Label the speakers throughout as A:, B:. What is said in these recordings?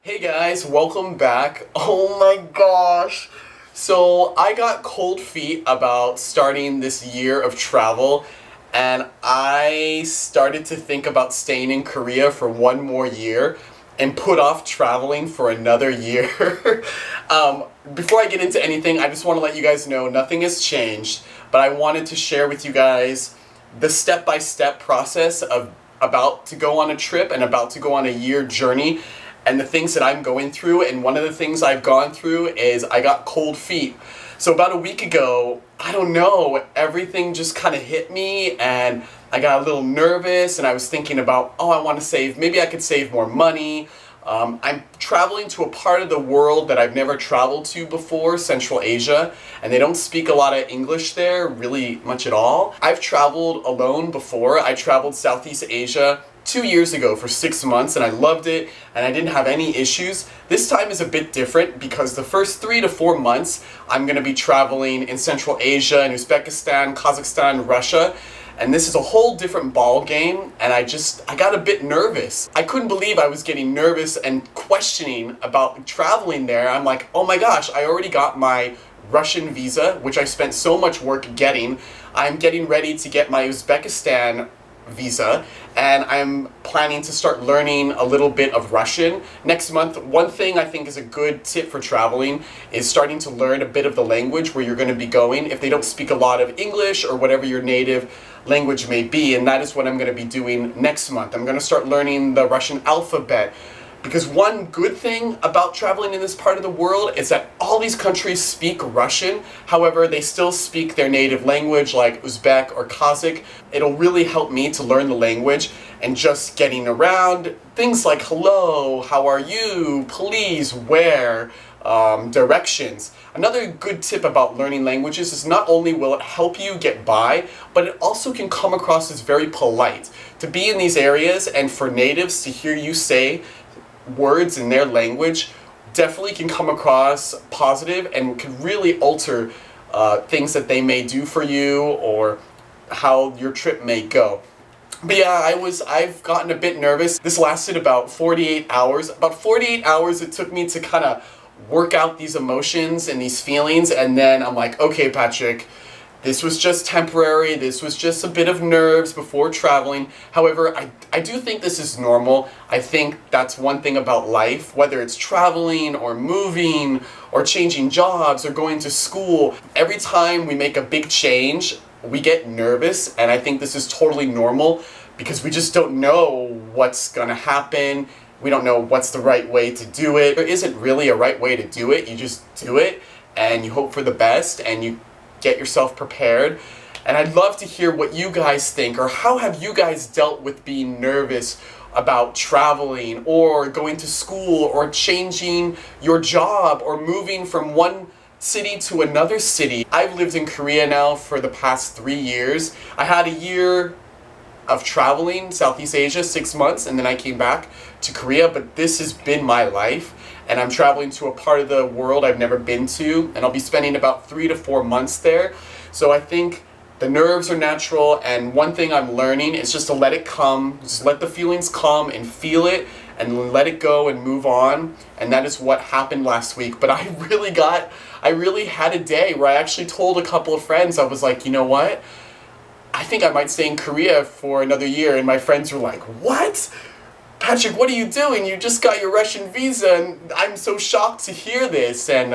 A: Hey guys, welcome back. Oh my gosh. So I got cold feet about starting this year of travel, and I started to think about staying in Korea for one more year and put off traveling for another year. Before I get into anything, I just want to let you guys know nothing has changed, but I wanted to share with you guys the step-by-step process of about to go on a trip and about to go on a year journey and the things that I'm going through. And one of the things I've gone through is I got cold feet. So about a week ago, I don't know, everything just kind of hit me and I got a little nervous and I was thinking about, oh, I want to save, maybe I could save more money. I'm traveling to a part of the world that I've never traveled to before, Central Asia, and they don't speak a lot of English there, really much at all. I've traveled alone before. I traveled Southeast Asia 2 years ago for 6 months and I loved it and I didn't have any issues. This time is a bit different because the first 3 to 4 months I'm going to be traveling in Central Asia, in Uzbekistan, Kazakhstan, Russia. And this is a whole different ball game, and I got a bit nervous. I couldn't believe I was getting nervous and questioning about traveling there. I'm like, oh my gosh, I already got my Russian visa, which I spent so much work getting. I'm getting ready to get my Uzbekistan visa, and I'm planning to start learning a little bit of Russian next month. One thing I think is a good tip for traveling is starting to learn a bit of the language where you're going to be going if they don't speak a lot of English or whatever your native language may be, and that is what I'm going to be doing next month. I'm going to start learning the Russian alphabet. Because one good thing about traveling in this part of the world is that all these countries speak Russian. However, they still speak their native language like Uzbek or Kazakh. It'll really help me to learn the language and just getting around. Things like hello, how are you, please, where, directions. Another good tip about learning languages is not only will it help you get by, but it also can come across as very polite. To be in these areas and for natives to hear you say words in their language definitely can come across positive and can really alter things that they may do for you or how your trip may go. But yeah, I've gotten a bit nervous. This lasted about 48 hours. About 48 hours it took me to kind of work out these emotions and these feelings, and then I'm like, okay, Patrick, this was just temporary, this was just a bit of nerves before traveling. However, I do think this is normal. I think that's one thing about life, whether it's traveling or moving or changing jobs or going to school. Every time we make a big change, we get nervous, and I think this is totally normal because we just don't know what's gonna happen. We don't know what's the right way to do it. There isn't really a right way to do it. You just do it and you hope for the best and you get yourself prepared. And I'd love to hear what you guys think, or how have you guys dealt with being nervous about traveling or going to school or changing your job or moving from one city to another city. I've lived in Korea now for the past 3 years. I had a year of traveling Southeast Asia, 6 months, and then I came back to Korea, but this has been my life. And I'm traveling to a part of the world I've never been to, and I'll be spending about 3 to 4 months there. So I think the nerves are natural, and one thing I'm learning is just to let it come, just let the feelings come and feel it, and let it go and move on. And that is what happened last week. But I really had a day where I actually told a couple of friends, I was like, you know what? I think I might stay in Korea for another year, and my friends were like, what? Patrick, what are you doing? You just got your Russian visa, and I'm so shocked to hear this. And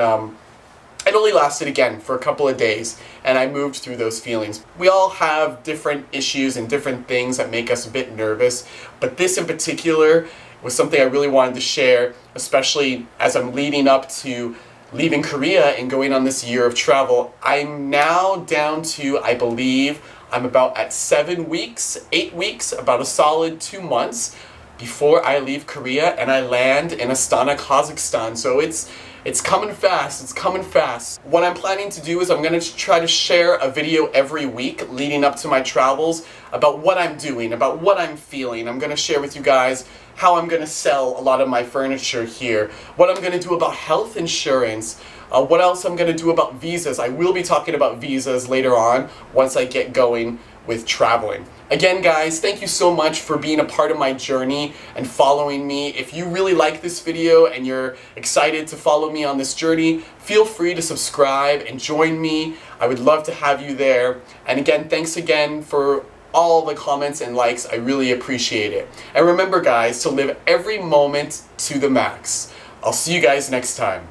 A: it only lasted again for a couple of days, and I moved through those feelings. We all have different issues and different things that make us a bit nervous, but this in particular was something I really wanted to share, especially as I'm leading up to leaving Korea and going on this year of travel. I'm now down to, I believe, I'm about at 7 weeks, 8 weeks, about a solid 2 months before I leave Korea and I land in Astana, Kazakhstan. So it's coming fast, it's coming fast. What I'm planning to do is I'm going to try to share a video every week leading up to my travels about what I'm doing, about what I'm feeling. I'm going to share with you guys how I'm going to sell a lot of my furniture here, what I'm going to do about health insurance, what else I'm going to do about visas. I will be talking about visas later on once I get going with traveling. Again, guys, thank you so much for being a part of my journey and following me. If you really like this video and you're excited to follow me on this journey, feel free to subscribe and join me. I would love to have you there. And again, thanks again for all the comments and likes. I really appreciate it. And remember, guys, to live every moment to the max. I'll see you guys next time.